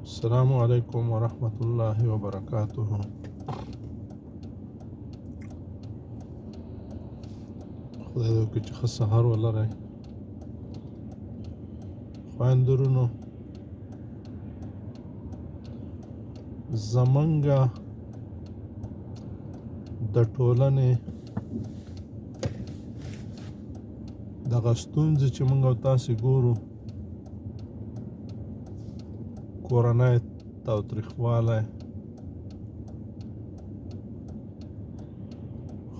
السلام علیکم ورحمۃ اللہ وبرکاتہ. خدای دې وکړي چې ښه سهار ولرئ. خویندرونو، زمونږه د ټولنې دغه ستونزې چې موږ او تاسې ګورو، کورنی تاوتریخوالی،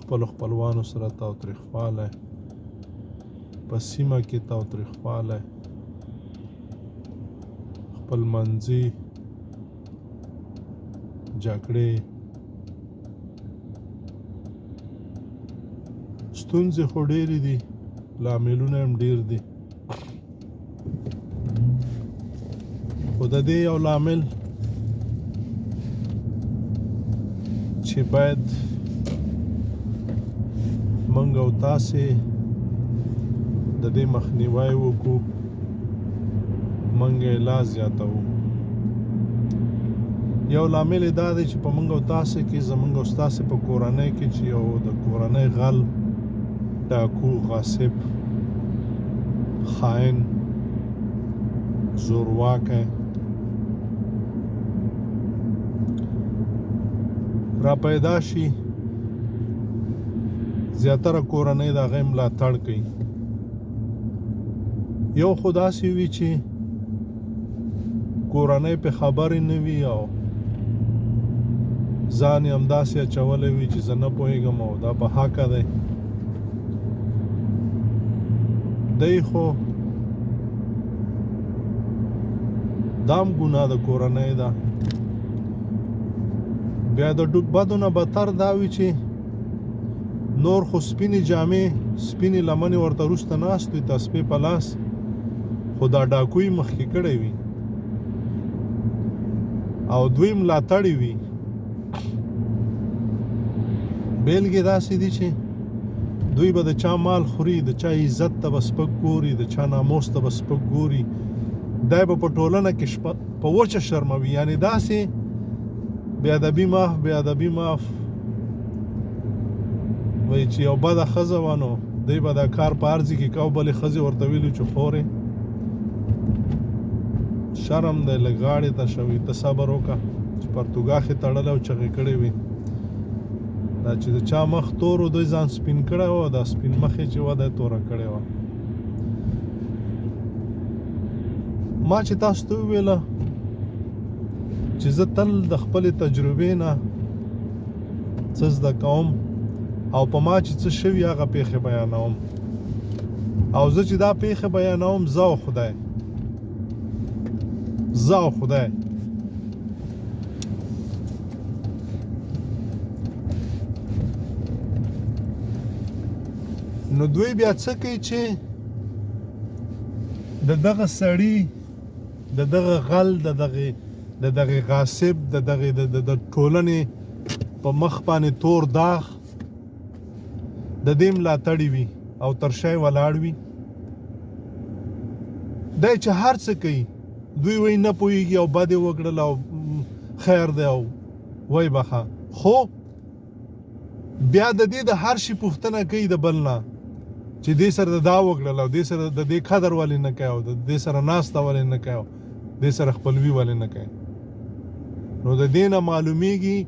خپلو خپلوانو سره تاوتریخوالی، په سیمه کې تاوتریخوالی، خپلمنځي جګړې، ستونزې خو ډېرې دي، لاملونه هم ډېر دي. خو د دې یو لامل چې باید موږ او تاسې د دې مخنیوی وکړو، موږ یې لا زیاتوو. یو لامل یې دا دی چې په موږ او تاسې کې، زموږ او ستاسې په کورنۍ کې چې یو د کورنۍ غل، ډاکو، غاصب، خائن، زورواکی را پیدا شي، زیاتره کورنۍ د هغې ملاتړ کوي. یو خو داسې وي چې کورنۍ پې خبرې نه وي او ځان یې همداسې اچولی وي چې زه نه پوهېږم او دا په حقه دی. دی خو دا هم ګناه د کورنۍ ده. بیا د بدو نه بدتر دا وي چې نور خو سپینې جامې، سپینې لمنې ورته وروسته ناست وي، تسبیح په لاس، خو دا ډاکوی مخکې کړی وي او دوی ملاتړي وي. بیلګې داسې دي چې دوی به د چا مال خوري، د چا عزت ته به سپک ګوري، د چا ناموس ته به سپک ګوري. دی به په ټولنه کې په وچه شرموي. یعنې داسې بې ادبي معاف، بې ادبي معاف، وایي چې یو بده ښځه وه نو دی به دا کار په ارضي کې کو، بلې ښځې ورته ویلي چې خورې شرم دی، لږ غاړې ته شوي، ته صبر وکړه. چې پرتوګاښ یې تړلی او چغې کړې وي، دا چې د چا مخ تور و دوی ځان سپین کړی و، دا سپین مخ یې چې وه دی توره کړې وه. ما چې تاسو ته وویله چې زه تل د خپلې تجربې نه څه زده کوم او په ما چې څه شوي هغه پېښې بیانوم، او زه چې دا پېښې بیانوم، زه او خدای، زه او خدای. نو دوی بیا څه کوي چې د دغه سړي، د دغه غل، د دغه غاصب، د دغه د ټولنې په مخ باندې تور داغ د دې ملاتړي وي او تر شا یې ولاړ وي. دی چې هر څه کوي، دوی وایي نه پوهېږي او بد یې وکړل او خیر دی او وایي بخه، خو بیا د دې د هر شي پوښتنه کوي د بل نه چې دې سره دا وکړل او دې سره د دې قدر ولې نه کوي او د دې سره ناسته ولې نه کوي او دې سره خپلوي ولې نه کوي. نو د دې نه معلومیږي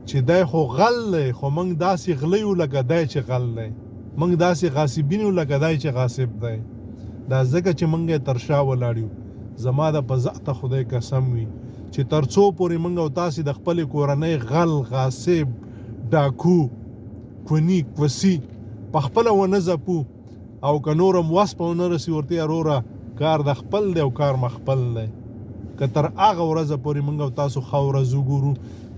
چې دی خو غل دی، خو موږ داسې غلی یو لکه دی چې غل دی، موږ داسې غاصبین یو لکه دی چې غاصب دی. دا ځکه چې موږ یې تر شا ولاړ یو. زما د په ذاته خدای قسم وي چې تر څو پورې موږ او تاسې د خپلې کورنۍ غل، غاصب، ډاکو، کوني، کوسي په خپله ونه ځپو او که نور هم وس په ونه رسي ورته وروره کار د خپل دی او کار مخپل دی. که تر هغه ورځه پورې موږ او تاسو ښه ورځ وګورو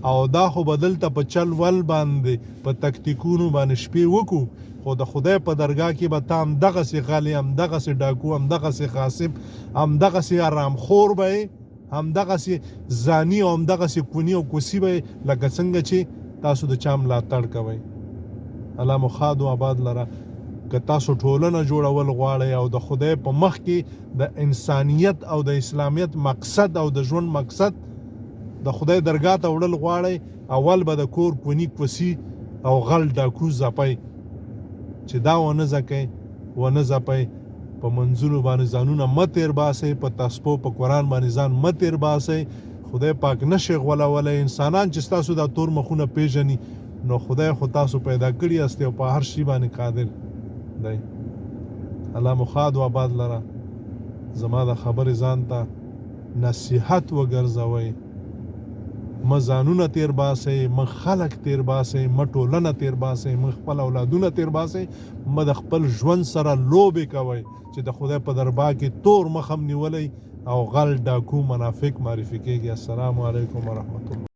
او دا خو به دلته په چل ول باندې، په تکتیکونو باندې شپې وکړو، خو د خدای په درګاه کې به ته همدغسې غل یې، همدغسې ډاکو، همدغسې غاصب، همدغسې حرامخور به یې، همدغسې زاني او همدغسې کوني او کوسي به یې، لکه څنګه چې تاسو د چا ملاتړ کوئ. الله مو ښاد و آباد لره. که تاسو ټولنه جوړول غواړئ او د خدای په مخ کې د انسانیت او د اسلامیت مقصد او د ژوند مقصد د خدای درګاه ته وړل غواړئ، اول به د کور کونی کوسي او غل ډاکو ځپئ، چې دا ونه ځپئ. په منځونو باندې ځانونه مه تیر باسئ، په تسبو په قرآن باندې ځان مه تیر باسئ. خدای پاک نشي غولولی. انسانان چې ستاسو دا تور مخونه پیژني نو خدای خو تاسو پیدا کړي یاست او په هر شي باندې قادر دی. الله مو ښاد و آباد لره. زما د خبرې ځان ته نصیحت وګرځوئ. مه ځانونه تیر باسئ، مه خلک تیر باسئ، مه ټولنه تیر باسئ، مه خپل اولادونه تیر باسئ، مه د خپل ژوند سره لوبې کوئ چې د خدای په دربار کې تور مخ هم نیولی او غل ډاکو منافق معرفي کېږي. السلام علیکم ورحمت الله.